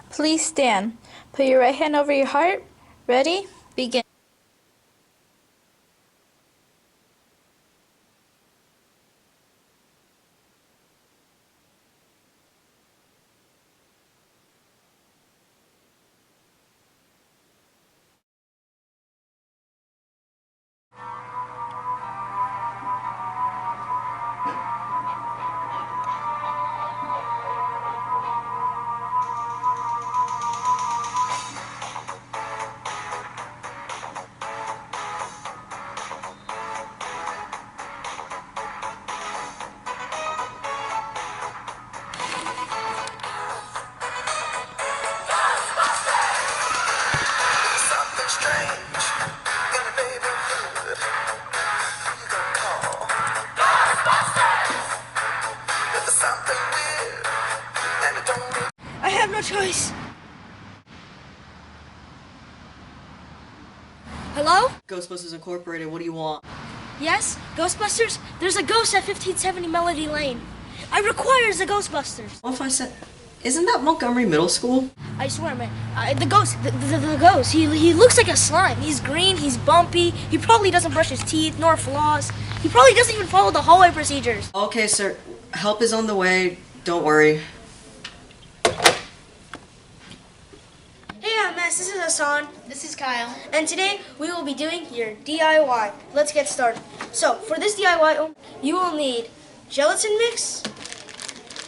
Please stand. Put your right hand over your heart. Ready? Begin. I have no choice. Hello? Ghostbusters Incorporated, what do you want? Yes? Ghostbusters? There's a ghost at 1570 Melody Lane. I require the Ghostbusters. What if I said, isn't that Montgomery Middle School? I swear, man. The ghost. The ghost. He looks like a slime. He's green. He's bumpy. He probably doesn't brush his teeth nor floss. He probably doesn't even follow the hallway procedures. Okay, sir. Help is on the way. Don't worry. Hey, Miss. This is Hassan. This is Kyle. And today we will be doing your DIY. Let's get started. So for this DIY, you will need gelatin mix.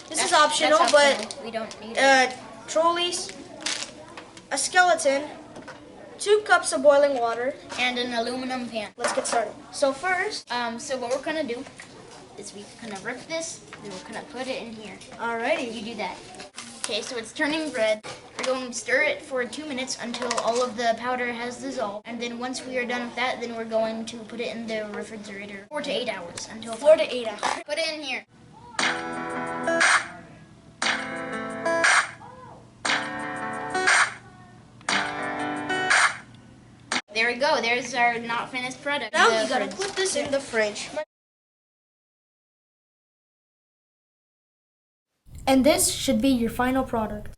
This is optional, that's optional. We don't need it. Trolleys, a skeleton, 2 cups of boiling water, And an aluminum pan. Let's get started. So first, So what we're gonna do is we're gonna rip this, then we're gonna put it in here. alrighty. You do that. Okay, so it's turning red. We're going to stir it for 2 minutes until all of the powder has dissolved. And then once we are done with that, then we're going to put it in the refrigerator 4 to 8 hours until 4 to 8 hours. Put it in here. There we go. There's our not finished product. Now The you gotta fridge. put this in the fridge. And this should be your final product.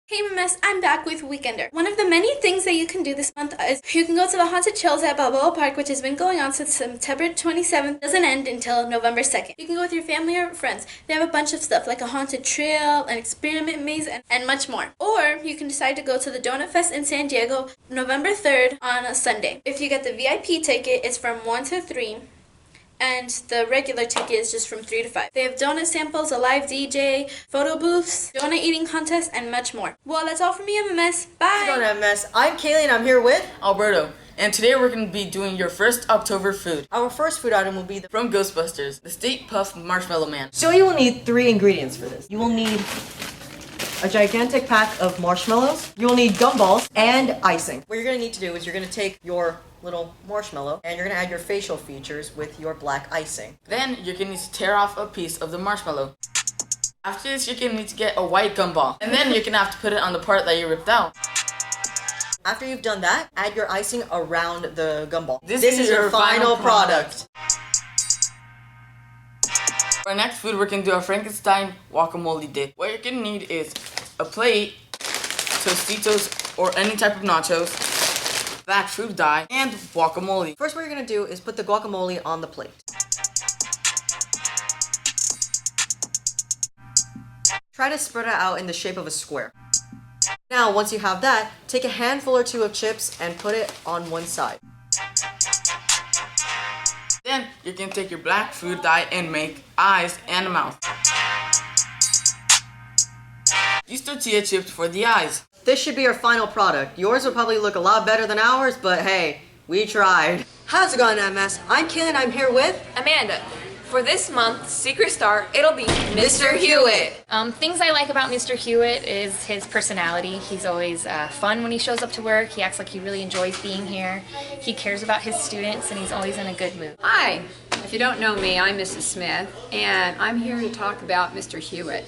Hey Miss, I'm back with Weekender. One of the many things that you can do this month is you can go to the Haunted Chills at Balboa Park, which has been going on since September 27th. Doesn't end until November 2nd. You can go with your family or friends. They have a bunch of stuff like a haunted trail, an experiment maze, and much more. Or you can decide to go to the Donut Fest in San Diego November 3rd on a Sunday. If you get the VIP ticket, it's from 1 to 3. And the regular ticket is just from 3 to 5. They have donut samples, a live DJ, photo booths, donut eating contests, and much more. Well, that's all from me, MMS. Bye! What's going on, MS? I'm Kaylee and I'm here with... Alberto, and today we're going to be doing your first October food. Our first food item will be the... From Ghostbusters, the State Puft Marshmallow Man. So you will need 3 ingredients for this. You will need a gigantic pack of marshmallows. You will need gumballs and icing. What you're going to need to do is you're going to take your little marshmallow and you're going to add your facial features with your black icing. Then you're going to need to tear off a piece of the marshmallow. After this, you're going to need to get a white gumball. And then you're going to have to put it on the part that you ripped out. After you've done that, add your icing around the gumball. This is your final product. For our next food, we're going to do a Frankenstein guacamole dip. What you're going to need is a plate, Tostitos or any type of nachos, black food dye, and guacamole. First, what you're going to do is put the guacamole on the plate. Try to spread it out in the shape of a square. Now, once you have that, take a handful or 2 of chips and put it on one side. Then you can take your black food dye and make eyes and a mouth. Use tortilla chips for the eyes. This should be our final product. Yours will probably look a lot better than ours, but hey, we tried. How's it going, MS? I'm Kaylin. I'm here with... Amanda. For this month's Secret Star, it'll be Mr. Hewitt. Things I like about Mr. Hewitt is his personality. He's always fun when he shows up to work. He acts like he really enjoys being here. He cares about his students, and he's always in a good mood. Hi, if you don't know me, I'm Mrs. Smith, and I'm here to talk about Mr. Hewitt.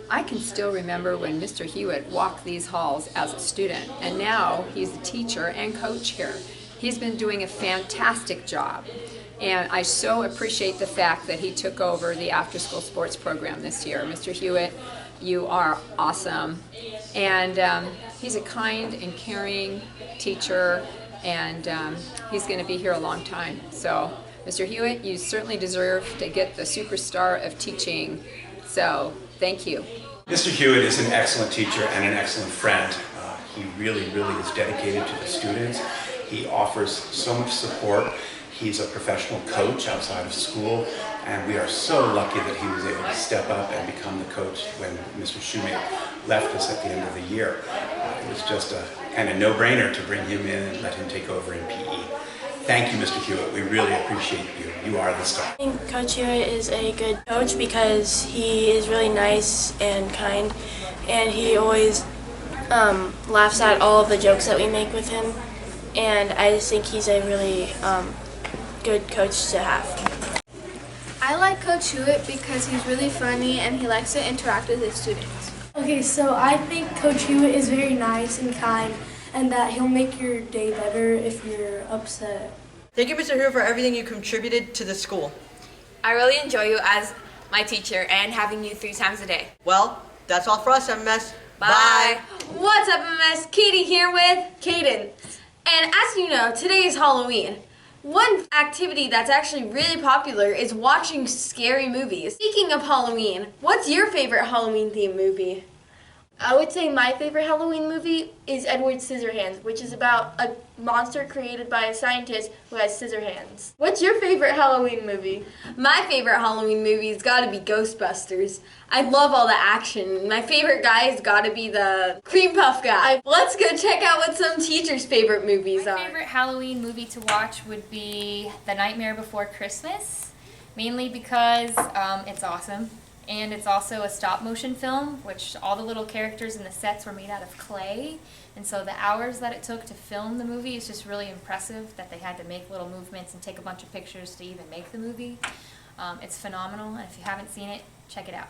I can still remember when Mr. Hewitt walked these halls as a student, and now he's a teacher and coach here. He's been doing a fantastic job, and I so appreciate the fact that he took over the after-school sports program this year. Mr. Hewitt, you are awesome, and he's a kind and caring teacher, and he's going to be here a long time. So, Mr. Hewitt, you certainly deserve to get the superstar of teaching. So, thank you. Mr. Hewitt is an excellent teacher and an excellent friend. He really is dedicated to the students. He offers so much support. He's a professional coach outside of school, and we are so lucky that he was able to step up and become the coach when Mr. Shoemake left us at the end of the year. It was just a kind of no-brainer to bring him in and let him take over in PE. Thank you, Mr. Hewitt. We really appreciate you. You are the star. I think Coach Hewitt is a good coach because he is really nice and kind, and he always laughs at all of the jokes that we make with him, and I just think he's a really good coach to have. I like Coach Hewitt because he's really funny and he likes to interact with his students. Okay, so I think Coach Hewitt is very nice and kind, and that he'll make your day better if you're upset. Thank you, Mr. Hewitt, for everything you contributed to the school. I really enjoy you as my teacher and having you 3 times a day. Well, that's all for us, MMS. Bye. What's up, MS? Katie here with Kaden. And as you know, today is Halloween. One activity that's actually really popular is watching scary movies. Speaking of Halloween, what's your favorite Halloween themed movie? I would say my favorite Halloween movie is Edward Scissorhands, which is about a monster created by a scientist who has scissor hands. What's your favorite Halloween movie? My favorite Halloween movie has got to be Ghostbusters. I love all the action. My favorite guy has got to be the cream puff guy. Let's go check out what some teachers' favorite movies are. My favorite Halloween movie to watch would be The Nightmare Before Christmas, mainly because it's awesome. And it's also a stop-motion film, which all the little characters in the sets were made out of clay. And so the hours that it took to film the movie is just really impressive that they had to make little movements and take a bunch of pictures to even make the movie. It's phenomenal, and if you haven't seen it, check it out.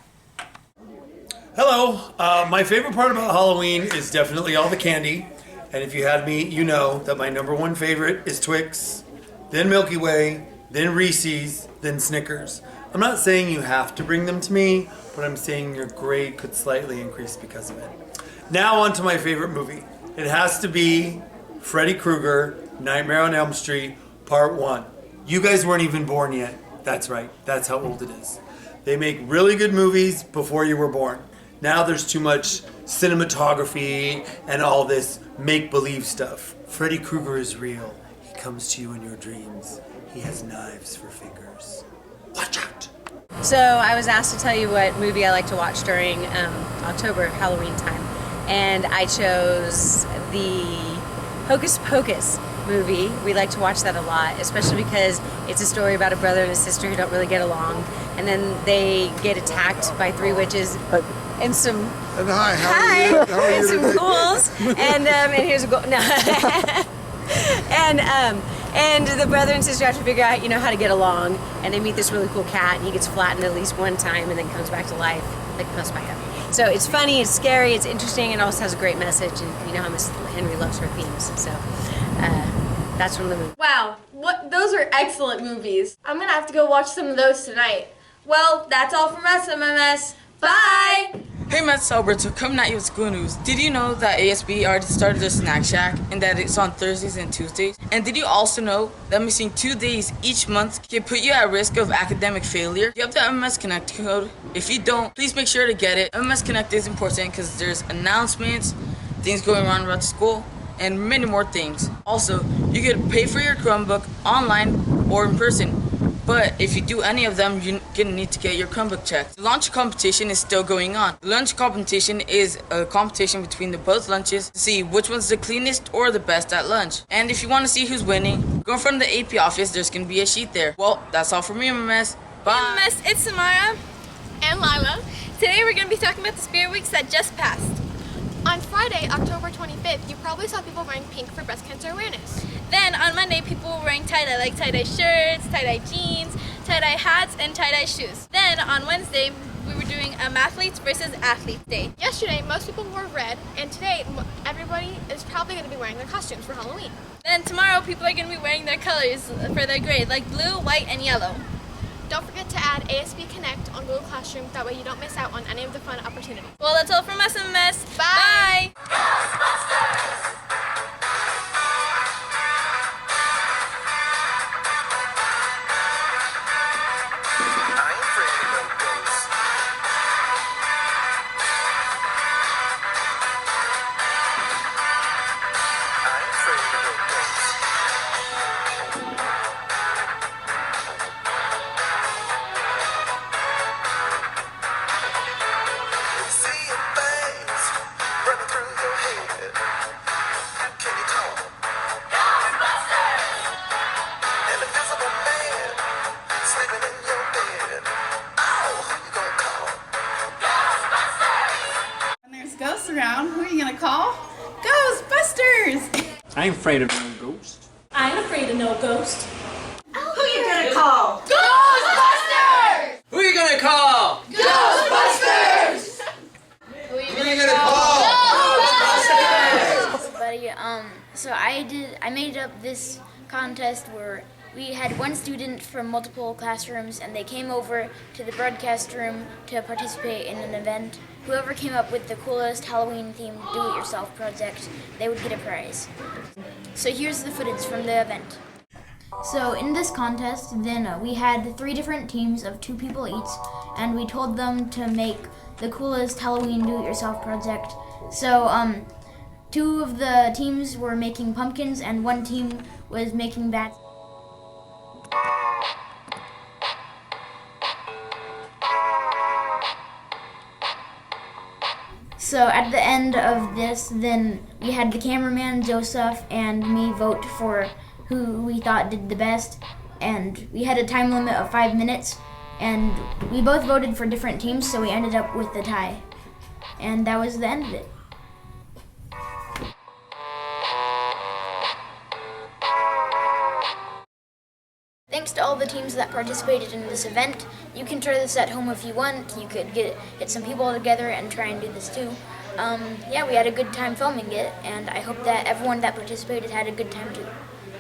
Hello. My favorite part about Halloween is definitely all the candy. And if you had me, you know that my number one favorite is Twix, then Milky Way, then Reese's, then Snickers. I'm not saying you have to bring them to me, but I'm saying your grade could slightly increase because of it. Now on to my favorite movie. It has to be Freddy Krueger, Nightmare on Elm Street, Part 1. You guys weren't even born yet. That's right. That's how old it is. They make really good movies before you were born. Now there's too much cinematography and all this make-believe stuff. Freddy Krueger is real. He comes to you in your dreams. He has knives for fingers. Watch out! So I was asked to tell you what movie I like to watch during October, Halloween time. And I chose the Hocus Pocus movie. We like to watch that a lot, especially because it's a story about a brother and a sister who don't really get along. And then they get attacked by 3 witches and some... And hi, how are you? How are and you some today? ghouls. And here's a ghoul. No. And the brother and sister have to figure out, how to get along. And they meet this really cool cat, and he gets flattened at least one time and then comes back to life, like post back up. So it's funny, it's scary, it's interesting, and also has a great message. And you know how Miss Henry loves her themes. So that's from the movie. Wow, those are excellent movies. I'm gonna have to go watch some of those tonight. Well, that's all from us, MMS. Bye! Hey Matt Alberto, coming at you with school news. Did you know that ASB already started a snack shack and that it's on Thursdays and Tuesdays? And did you also know that missing 2 days each month can put you at risk of academic failure? Do you have the MMS Connect code? If you don't, please make sure to get it. MMS Connect is important because there's announcements, things going on around the school, and many more things. Also, you can pay for your Chromebook online or in person. But if you do any of them, you're gonna need to get your Chromebook checked. The lunch competition is still going on. The lunch competition is a competition between the both lunches to see which one's the cleanest or the best at lunch. And if you want to see who's winning, go in front of the AP office, there's gonna be a sheet there. Well, that's all for me, MMS. Bye. Miss, it's Samara and Lila. Today we're going to be talking about the Spirit Weeks that just passed. On Friday, October 25th, you probably saw people wearing pink for breast cancer awareness. Then on Monday, people were wearing tie-dye, like tie-dye shirts, tie-dye jeans, tie-dye hats, and tie-dye shoes. Then on Wednesday, we were doing a Mathletes versus Athletes Day. Yesterday, most people wore red, and today, everybody is probably going to be wearing their costumes for Halloween. Then tomorrow, people are going to be wearing their colors for their grade, like blue, white, and yellow. Don't forget to add ASB Connect on Google Classroom, that way you don't miss out on any of the fun opportunities. Well, that's all from us, MS. Bye! Ghosts around, who are you gonna call? Ghostbusters! I ain't afraid of no ghost. I ain't afraid of no ghost. Who you gonna call? Ghostbusters! Who are you gonna call? Ghostbusters! Who are you gonna call? Buddy, so I made up this contest where we had one student from multiple classrooms and they came over to the broadcast room to participate in an event. Whoever came up with the coolest Halloween-themed do-it-yourself project, they would get a prize. So here's the footage from the event. So in this contest, then we had 3 different teams of 2 people each, and we told them to make the coolest Halloween do-it-yourself project. So 2 of the teams were making pumpkins, and 1 team was making bats. So at the end of this, then we had the cameraman, Joseph, and me vote for who we thought did the best. And we had a time limit of 5 minutes. And we both voted for different teams, so we ended up with the tie. And that was the end of it. Thanks to all the teams that participated in this event. You can try this at home if you want. You could get some people together and try and do this too. Yeah, we had a good time filming it, and I hope that everyone that participated had a good time too.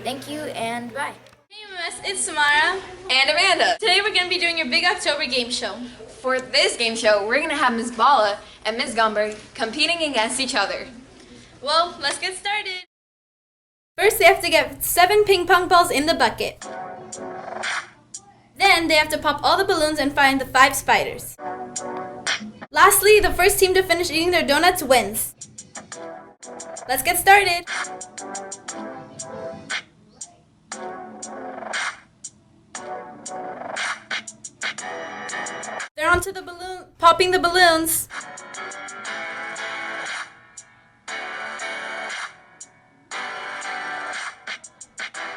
Thank you, and bye. Hey MS, it's Samara And Amanda. Today we're going to be doing your Big October game show. For this game show, we're going to have Ms. Bala and Ms. Gumberg competing against each other. Well, let's get started. First, they have to get 7 ping pong balls in the bucket. Then, they have to pop all the balloons and find the 5 spiders. Lastly, the first team to finish eating their donuts wins. Let's get started. They're onto the balloon, popping the balloons.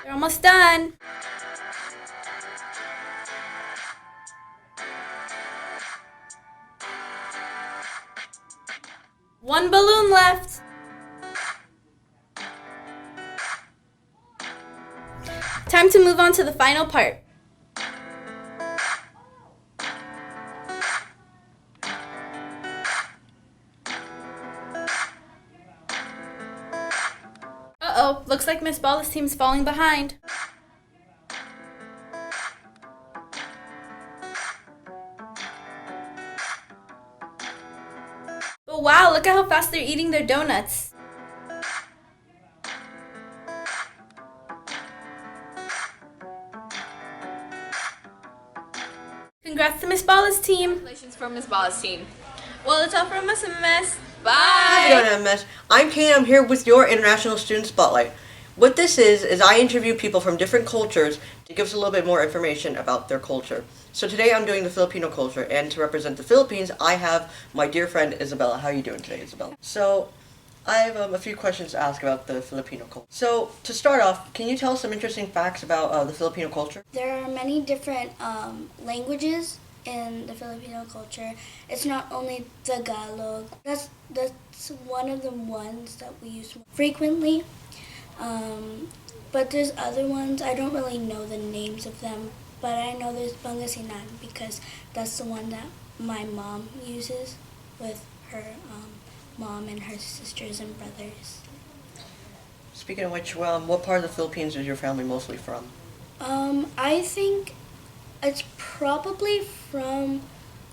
They're almost done. One balloon left. Time to move on to the final part. Uh-oh, looks like Miss Bala's team's falling behind. But wow, look at how fast they're eating their donuts. Congrats to Miss Bala's team. Congratulations for Ms. Bala's team. Well, it's all from us, MS. Bye. How's it going, MS? I'm Kate. I'm here with your International Student Spotlight. What this is I interview people from different cultures to give us a little bit more information about their culture. So today I'm doing the Filipino culture, and to represent the Philippines, I have my dear friend Isabella. How are you doing today, Isabella? So I have a few questions to ask about the Filipino culture. So, to start off, can you tell us some interesting facts about the Filipino culture? There are many different languages in the Filipino culture. It's not only Tagalog. That's one of the ones that we use frequently. But there's other ones. I don't really know the names of them, but I know there's Pangasinan because that's the one that my mom uses with her mom and her sisters and brothers. Speaking of which, what part of the Philippines is your family mostly from? I think it's probably from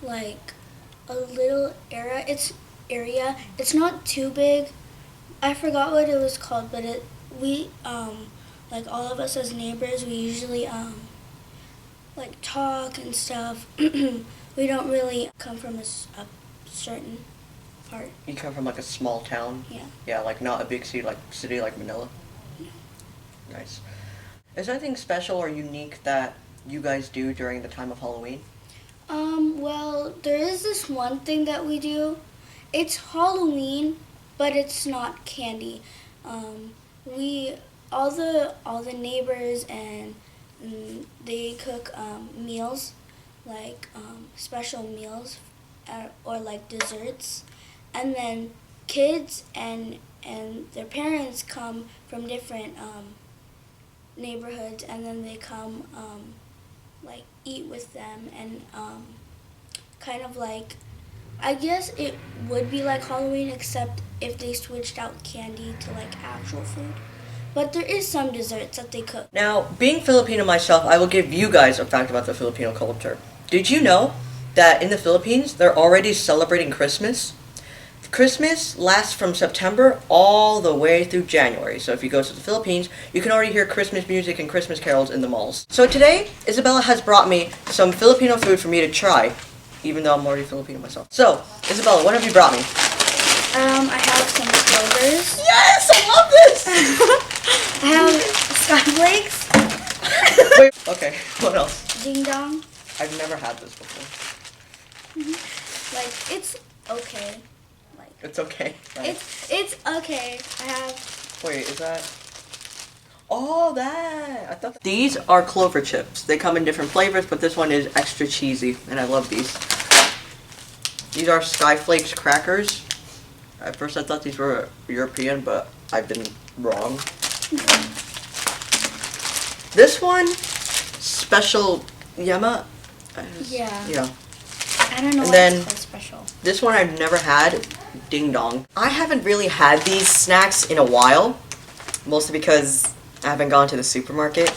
like a little area. It's not too big. I forgot what it was called, but we like all of us as neighbors, we usually like talk and stuff. We don't really come from a certain part. You come from like a small town? Yeah. Yeah, like not a big city like Manila? No. Nice. Is there anything special or unique that you guys do during the time of Halloween? Well, there is this one thing that we do. It's Halloween, but it's not candy. All the neighbors and they cook meals, like special meals, or like desserts, and then kids and their parents come from different neighborhoods, and then they come like eat with them, and kind of like, I guess it would be like Halloween except if they switched out candy to like actual food. But there is some desserts that they cook. Now, being Filipino myself, I will give you guys a fact about the Filipino culture. Did you know that in the Philippines, they're already celebrating Christmas? Christmas lasts from September all the way through January. So if you go to the Philippines, you can already hear Christmas music and Christmas carols in the malls. So today, Isabella has brought me some Filipino food for me to try, even though I'm already Filipino myself. So, Isabella, what have you brought me? I have some Clovers. Yes, I love this! I have Skywflakes. Wait, okay, what else? Ding Dong. I've never had this before. Like, it's okay. It's okay, right? It's okay. I have... Wait, is that... Oh, that! I thought these are Clover chips. They come in different flavors, but this one is extra cheesy, and I love these. These are Skyflakes crackers. At first I thought these were European, but I've been wrong. This one, Special Yema. Yeah. Yeah. I don't know And why then it's so special. This one I've never had, Ding Dong. I haven't really had these snacks in a while, mostly because I haven't gone to the supermarket.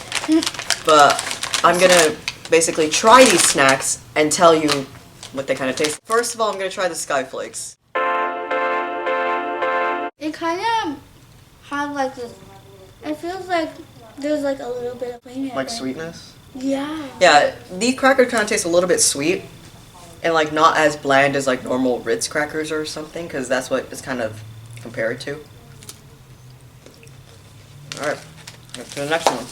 But I'm gonna basically try these snacks and tell you what they kind of taste. First of all, I'm gonna try the Skyflakes. It kind of has like this. It feels like there's like a little bit of plain. Like sweetness? Yeah. Yeah, these crackers kind of taste a little bit sweet. And like not as bland as like normal Ritz crackers or something, because that's what it's kind of compared to. Alright, let's to the next one.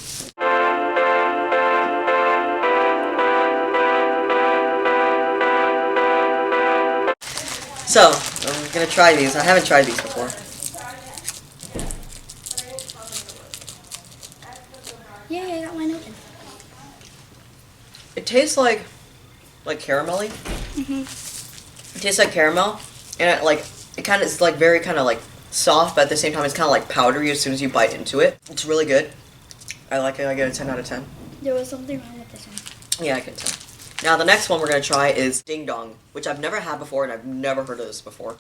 So, I'm gonna try these. I haven't tried these before. Yeah, I got mine open. It tastes like caramelly. It tastes like caramel, and it kind of is like very kind of like soft, but at the same time it's kind of like powdery as soon as you bite into it. It's really good. I like it. I give it a 10 out of 10. There was something wrong with this one. Yeah, I can tell. Now the next one we're gonna try is Ding Dong, which I've never had before, and I've never heard of this before.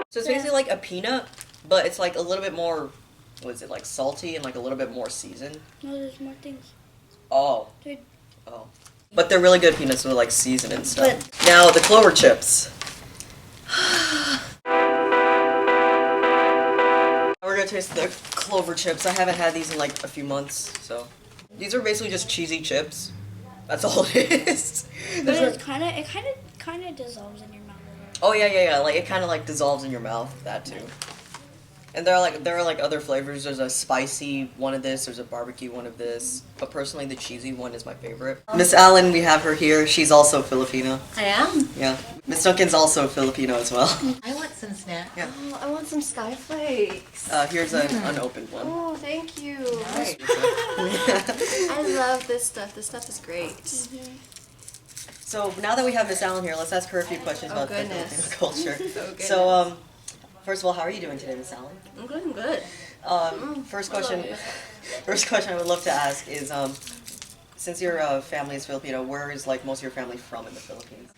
So it's basically like a peanut, but it's like a little bit more, what is it, like salty and like a little bit more seasoned. No, there's more things. Oh. Dude. Oh. But they're really good peanuts, so they're like seasoned and stuff. Now the Clover chips. We're gonna taste the Clover chips. I haven't had these in like a few months, so. These are basically just cheesy chips. That's all it is. But it kind of dissolves in your mouth. Oh yeah. Like it kind of like dissolves in your mouth. That too. And there are like other flavors. There's a spicy one of this. There's a barbecue one of this. But personally, the cheesy one is my favorite. Miss Allen, we have her here. She's also Filipino. I am. Yeah. Miss Duncan's also Filipino as well. I want some snack. Yeah. Oh, I want some sky flakes. Here's an unopened one. Oh, thank you. Right. I love this stuff. This stuff is great. So now that we have Miss Allen here, let's ask her a few questions about the Filipino culture. goodness. So, first of all, how are you doing today, Miss Allen? I'm good. I'm good. First question I would love to ask is, since your family is Filipino, where is like most of your family from in the Philippines?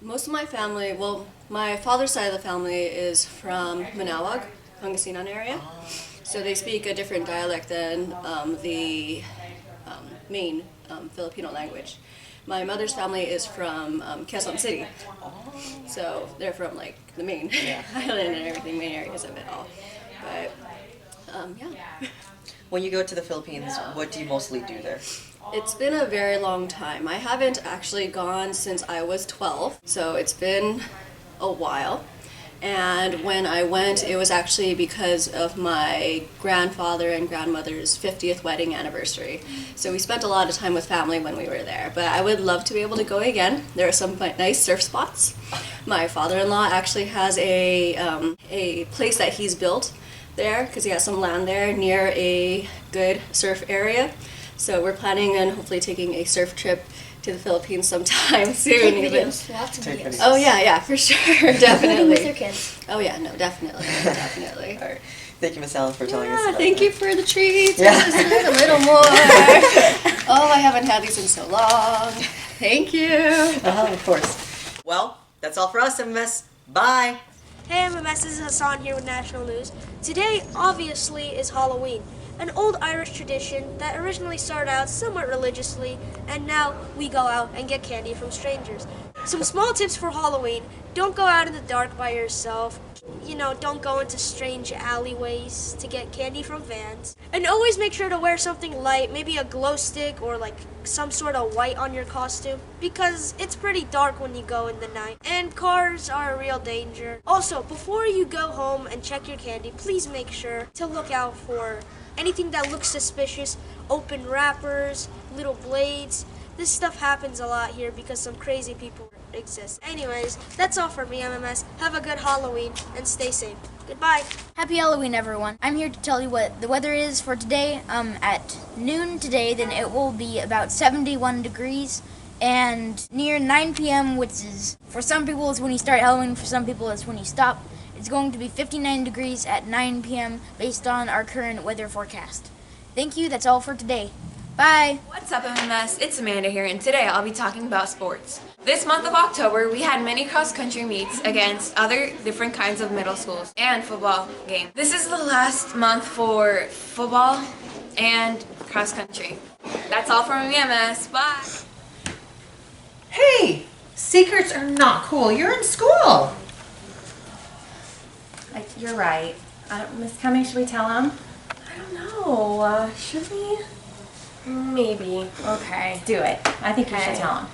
Most of my family, well, my father's side of the family is from Manawag, Pangasinan area. So they speak a different dialect than the main Filipino language. My mother's family is from Quezon City. So they're from like the main island and everything, main areas of it all. But yeah. When you go to the Philippines, what do you mostly do there? It's been a very long time. I haven't actually gone since I was 12, so it's been a while. And when I went, it was actually because of my grandfather and grandmother's 50th wedding anniversary. So we spent a lot of time with family when we were there. But I would love to be able to go again. There are some nice surf spots. My father-in-law actually has a place that he's built there because he has some land there near a good surf area. So we're planning on hopefully taking a surf trip to the Philippines sometime soon. Take even. videos, lots of videos. Oh yeah, for sure, definitely. With your kids. Oh yeah, no, definitely. All right. Thank you, Miss Allen, for telling us about Thank that. you for the treats. Yeah. This is a little more. Oh, I haven't had these in so long. Thank you. Of course. Well, that's all for us, MMS. Bye. Hey MMS, this is Hassan here with National News. Today, obviously, is Halloween, an old Irish tradition that originally started out somewhat religiously, and now we go out and get candy from strangers. Some small tips for Halloween: don't go out in the dark by yourself. Don't go into strange alleyways to get candy from vans. And always make sure to wear something light, maybe a glow stick or like some sort of white on your costume, because it's pretty dark when you go in the night. And cars are a real danger. Also, before you go home and check your candy, please make sure to look out for anything that looks suspicious, open wrappers, little blades. This stuff happens a lot here because some crazy people exist. Anyways, that's all for me, MMS. Have a good Halloween and stay safe. Goodbye. Happy Halloween, everyone. I'm here to tell you what the weather is for today. At noon today, then it will be about 71 degrees. And near 9 p.m., which is, for some people, is when you start Halloween, for some people, it's when you stop. It's going to be 59 degrees at 9 p.m. based on our current weather forecast. Thank you. That's all for today. Bye. What's up, MMS? It's Amanda here, and today I'll be talking about sports. This month of October, we had many cross-country meets against other different kinds of middle schools and football games. This is the last month for football and cross-country. That's all from me, MS. Bye. Hey, secrets are not cool. You're in school. You're right. Miss Cummings, should we tell him? I don't know. Should we? Maybe. Okay, do it. I think you should tell him.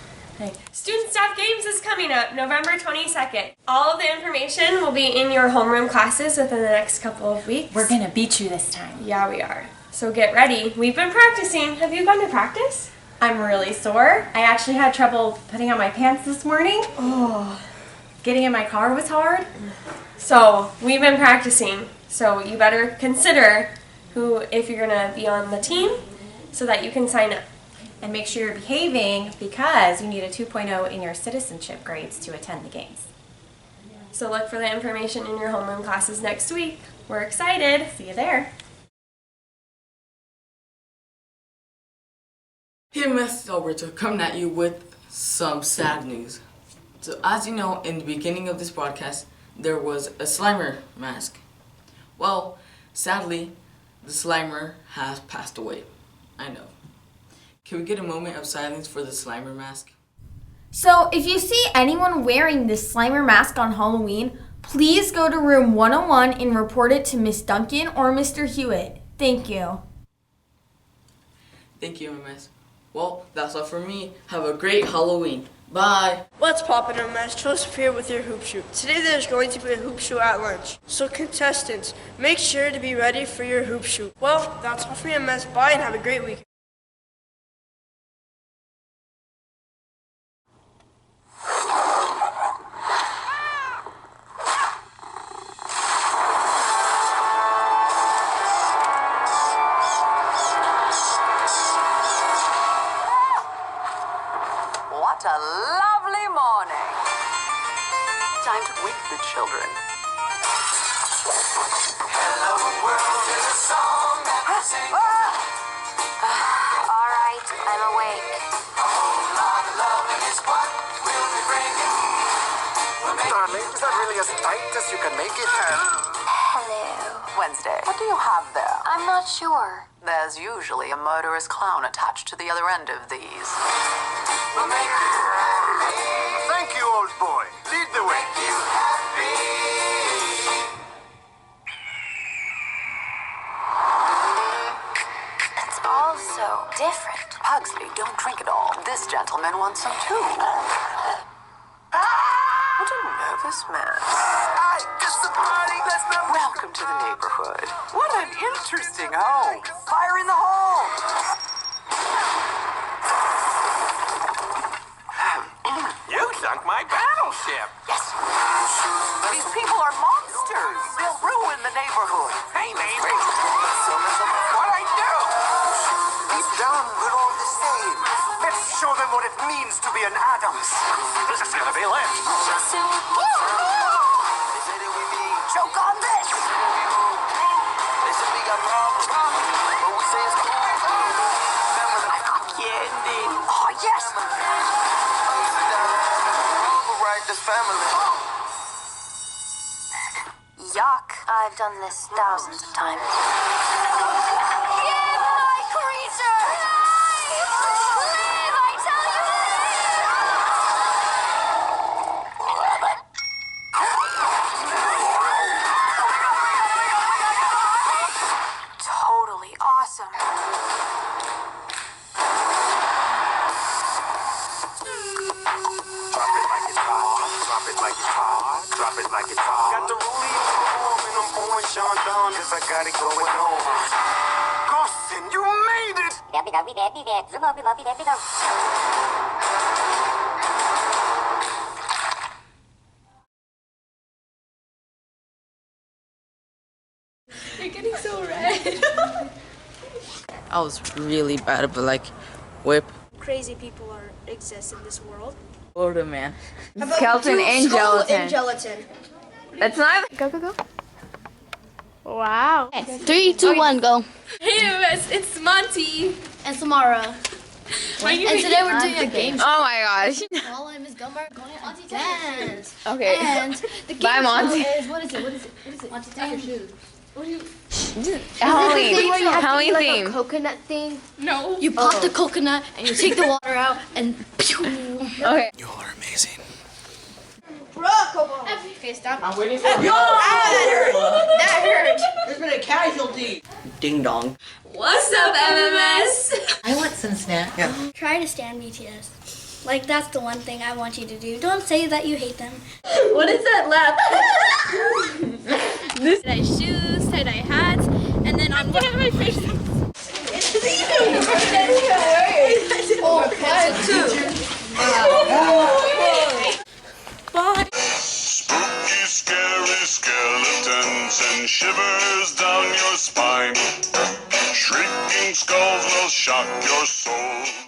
Student Staff Games is coming up November 22nd. All of the information will be in your homeroom classes within the next couple of weeks. We're gonna beat you this time. Yeah, we are. So get ready. We've been practicing. Have you gone to practice? I'm really sore. I actually had trouble putting on my pants this morning. Oh. Getting in my car was hard. So we've been practicing. So you better consider if you're gonna be on the team so that you can sign up. And make sure you're behaving because you need a 2.0 in your citizenship grades to attend the games. So look for the information in your homeroom classes next week. We're excited. See you there. Here, Miss Alberto, coming at you with some sad news. So as you know, in the beginning of this broadcast, there was a Slimer mask. Well, sadly, the Slimer has passed away. I know. Can we get a moment of silence for the Slimer mask? So, if you see anyone wearing this Slimer mask on Halloween, please go to room 101 and report it to Miss Duncan or Mr. Hewitt. Thank you. Thank you, MS. Well, that's all for me. Have a great Halloween. Bye. What's poppin' MS? Joseph here with your hoop shoot. Today there's going to be a hoop shoot at lunch. So contestants, make sure to be ready for your hoop shoot. Well, that's all for MS. Bye and have a great weekend. What a lovely morning. Time to wake the children. Hello world is a song that we sing. All right, I'm awake. A whole lot of loving is what we'll be bringing. Darling, is that really as tight as you can make it? Hello. Wednesday, what do you have there? I'm not sure. There's usually a murderous clown attached to the other end of these. We'll make you happy. Thank you, old boy. Lead the way. Make you happy. It's all so different. Pugsley, don't drink it all. This gentleman wants some too. What a nervous man. Just the party. Let's not. Welcome to the neighborhood. What an interesting home. Fire in the hole. You sunk my battleship. Yes. These people are monsters. They'll ruin the neighborhood. Hey, neighbor. What I do? Deep down, we're all the same. Let's show them what it means to be an Addams. This is gonna be lit. They say that we mean choke on this. They say we got problems, but we say it's cool. I've got candy. Oh yes. This family. Yuck. I've done this thousands of times. Totally awesome. Drop it like it's hot. Drop it like it's hot. Drop it like it's hot. Got the rollie on the arm and I'm pouring Sean down 'cause I got it going on. Carson, you made it! You're getting so red. I was really bad, but like, whip. Crazy people exist in this world. Florida man. Skeleton and gelatin. Gelatin. That's not. Go, go, go. Wow. 3, 2, 1, go. Hey, MS, it's Monty. And Samara. And today we're doing a game show. Oh my gosh. Follow Miss Gumbar going on Monty dance. Okay. And the game Bye, Monty. show is what is it? Monty, take your shoes. Halloween theme. A coconut thing. No. You pop the coconut and you take the water out and. Okay. You all are amazing. Okay, stop. I'm waiting for That hurt. There's been a casualty. Ding dong. What's up, MMS? I want some snack. Yeah. Try to stand BTS. Like, that's the one thing I want you to do. Don't say that you hate them. What is that laugh? Tie-dye shoes, tie-dye hats, and then on my face. Bye. Spooky, scary skeletons and shivers down your spine. Shrieking skulls will shock your